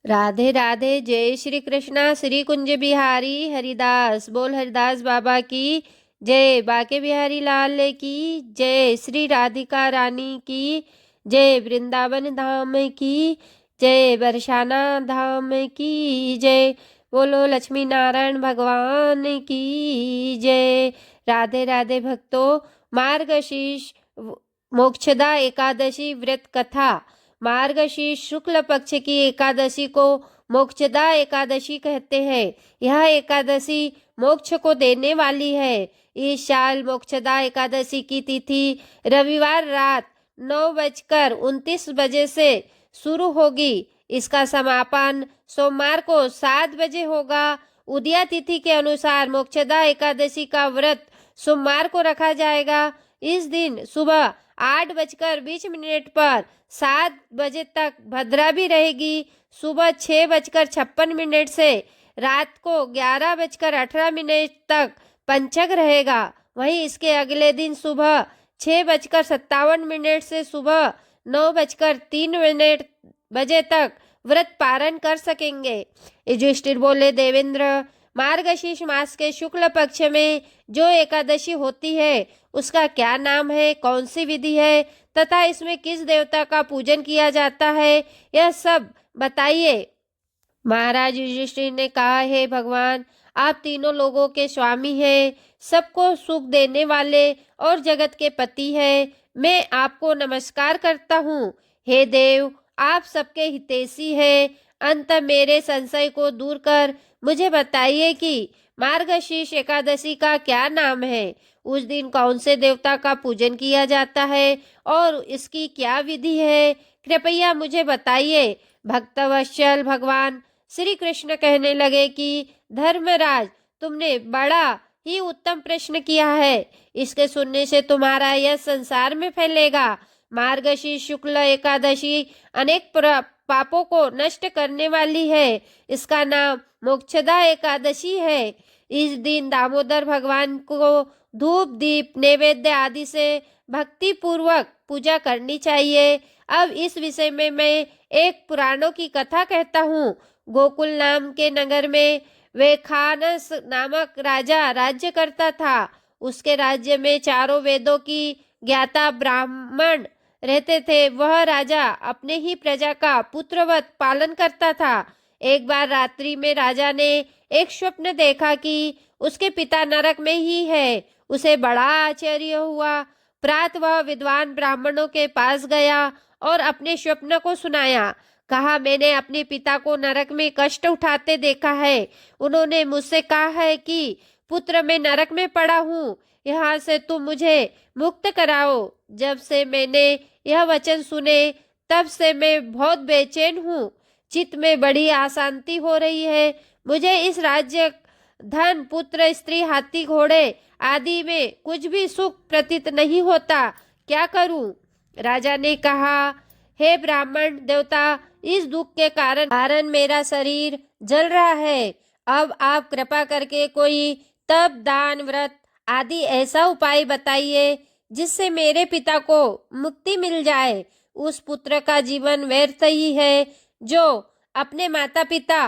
राधे राधे। जय श्री कृष्णा। श्री कुंज बिहारी हरिदास बोल। हरिदास बाबा की जय। बाके बिहारी लाल की जय। श्री राधिका रानी की जय। वृंदावन धाम की जय। बरसाना धाम की जय। बोलो लक्ष्मी नारायण भगवान की जय। राधे राधे भक्तों। मार्गशीर्ष मोक्षदा एकादशी व्रत कथा। मार्गशीर्ष शुक्ल पक्ष की एकादशी को मोक्षदा एकादशी कहते हैं। यह एकादशी मोक्ष को देने वाली है। इस साल मोक्षदा एकादशी की तिथि रविवार रात 9:29 से शुरू होगी। इसका समापन सोमवार को 7 बजे होगा। उदया तिथि के अनुसार मोक्षदा एकादशी का व्रत सोमवार को रखा जाएगा। इस दिन सुबह 8:20 पर 7 बजे तक भद्रा भी रहेगी। सुबह 6:56 से रात को 11:18 तक पंचक रहेगा। वहीं इसके अगले दिन सुबह 6:57 से सुबह 9:03 बजे तक व्रत पारण कर सकेंगे। युधिष्ठिर बोले, देवेंद्र, मार्गशीर्ष मास के शुक्ल पक्ष में जो एकादशी होती है उसका क्या नाम है, कौन सी विधि है तथा इसमें किस देवता का पूजन किया जाता है, यह सब बताइए। महाराज युधिष्ठिर ने कहा, हे भगवान, आप तीनों लोगों के स्वामी हैं, सबको सुख देने वाले और जगत के पति हैं। मैं आपको नमस्कार करता हूँ। हे देव, आप सबके हितैषी हैं। अंत मेरे संशय को दूर कर मुझे बताइए कि मार्गशीर्ष एकादशी का क्या नाम है, उस दिन कौन से देवता का पूजन किया जाता है और इसकी क्या विधि है, कृपया मुझे बताइए। भक्तवत्सल भगवान श्री कृष्ण कहने लगे कि धर्मराज, तुमने बड़ा ही उत्तम प्रश्न किया है। इसके सुनने से तुम्हारा यह संसार में फैलेगा। मार्गशीर्ष शुक्ल एकादशी अनेक पापों को नष्ट करने वाली है। इसका नाम मोक्षदा एकादशी है। इस दिन दामोदर भगवान को धूप दीप नैवेद्य आदि से भक्ति पूर्वक पूजा करनी चाहिए। अब इस विषय में मैं एक पुराणों की कथा कहता हूँ। गोकुल नाम के नगर में वेखानस नामक राजा राज्य करता था। उसके राज्य में चारों वेदों की ज्ञाता ब्राह्मण रहते थे। वह राजा अपने ही प्रजा का पुत्रवत पालन करता था। एक बार रात्रि में राजा ने एक स्वप्न देखा कि उसके पिता नरक में ही है। उसे बड़ा आश्चर्य हुआ। प्रातः वह विद्वान ब्राह्मणों के पास गया और अपने स्वप्न को सुनाया। कहा, मैंने अपने पिता को नरक में कष्ट उठाते देखा है। उन्होंने मुझसे कहा है कि पुत्र, मैं नरक में पड़ा हूँ, यहाँ से तुम मुझे मुक्त कराओ। जब से मैंने यह वचन सुने तब से मैं बहुत बेचैन हूँ। चित्त में बड़ी अशांति हो रही है। मुझे इस राज्य, धन, पुत्र, स्त्री, हाथी, घोड़े आदि में कुछ भी सुख प्रतीत नहीं होता। क्या करूं? राजा ने कहा, हे ब्राह्मण देवता, इस दुख के कारण मेरा शरीर जल रहा है। अब आप कृपा करके कोई तप, दान, व्रत आदि ऐसा उपाय बताइए जिससे मेरे पिता को मुक्ति मिल जाए। उस पुत्र का जीवन व्यर्थ ही है जो अपने माता पिता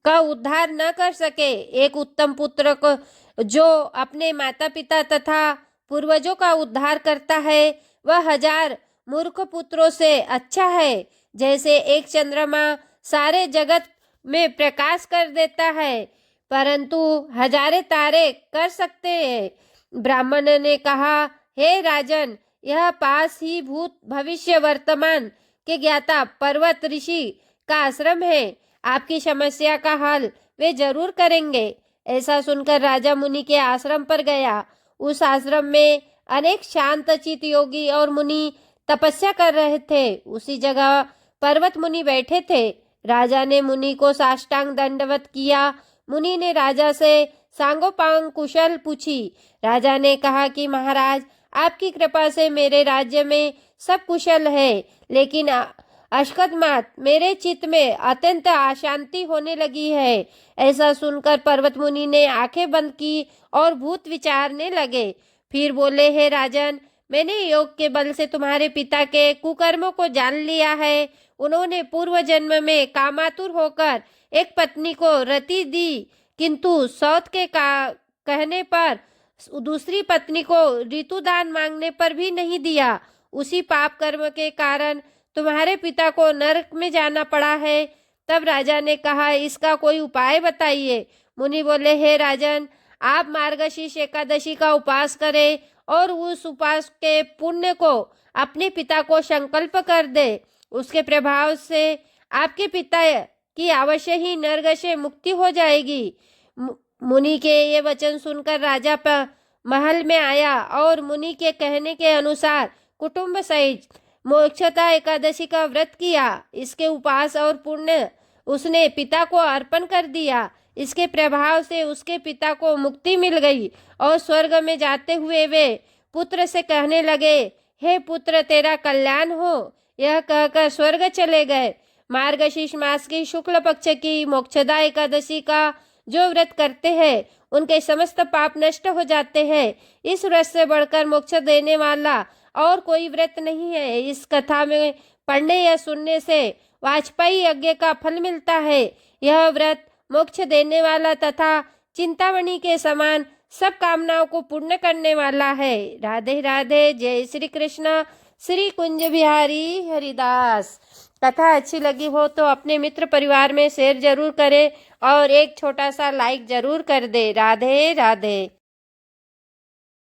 का उद्धार न कर सके। एक उत्तम पुत्र को जो अपने माता पिता तथा पूर्वजों का उद्धार करता है वह 1000 मूर्ख पुत्रों से अच्छा है। जैसे एक चंद्रमा सारे जगत में प्रकाश कर देता है परंतु हजारे तारे कर सकते हैं। ब्राह्मण ने कहा, हे राजन, यह पास ही भूत भविष्य वर्तमान के ज्ञाता पर्वत ऋषि का आश्रम है। आपकी समस्या का हल वे जरूर करेंगे। ऐसा सुनकर राजा मुनि के आश्रम पर गया। उस आश्रम में अनेक शांत चित योगी और मुनि तपस्या कर रहे थे। उसी जगह पर्वत मुनि बैठे थे। राजा ने मुनि को साष्टांग दंडवत किया। मुनि ने राजा से सांगोपांग कुशल पूछी। राजा ने कहा कि महाराज, आपकी कृपा से मेरे राज्य में सब कुशल है, लेकिन अकस्मात मेरे चित्त में अत्यंत अशांति होने लगी है। ऐसा सुनकर पर्वत मुनि ने आंखें बंद की और भूत विचारने लगे। फिर बोले, हे राजन, मैंने योग के बल से तुम्हारे पिता के कुकर्मों को जान लिया है। उन्होंने पूर्व जन्म में कामातुर होकर एक पत्नी को रति दी, किंतु सौत के कहने पर दूसरी पत्नी को ऋतुदान मांगने पर भी नहीं दिया। उसी पाप कर्म के कारण तुम्हारे पिता को नरक में जाना पड़ा है। तब राजा ने कहा, इसका कोई उपाय बताइए। मुनि बोले, हे राजन, आप मार्गशीर्ष एकादशी का उपवास करें और उस उपवास के पुण्य को अपने पिता को संकल्प कर दे। उसके प्रभाव से आपके पिता की अवश्य ही नरक से मुक्ति हो जाएगी। मुनि के ये वचन सुनकर राजा महल में आया और मुनि के कहने के अनुसार कुटुंब सहित मोक्षदा एकादशी का व्रत किया। इसके उपवास और पुण्य उसने पिता को अर्पण कर दिया। इसके प्रभाव से उसके पिता को मुक्ति मिल गई और स्वर्ग में जाते हुए वे पुत्र से कहने लगे, हे पुत्र, तेरा कल्याण हो। यह कहकर स्वर्ग चले गए। मार्गशीर्ष मास की शुक्ल पक्ष की मोक्षदा एकादशी का जो व्रत करते हैं उनके समस्त पाप नष्ट हो जाते हैं। इस व्रत से बढ़कर मोक्ष देने वाला और कोई व्रत नहीं है। इस कथा में पढ़ने या सुनने से वाजपेयी यज्ञ का फल मिलता है। यह व्रत मोक्ष देने वाला तथा चिंतामणि के समान सब कामनाओं को पूर्ण करने वाला है। राधे राधे। जय श्री कृष्ण। श्री कुंज बिहारी हरिदास। कथा अच्छी लगी हो तो अपने मित्र परिवार में शेयर जरूर करें और एक छोटा सा लाइक जरूर कर दे। राधे राधे।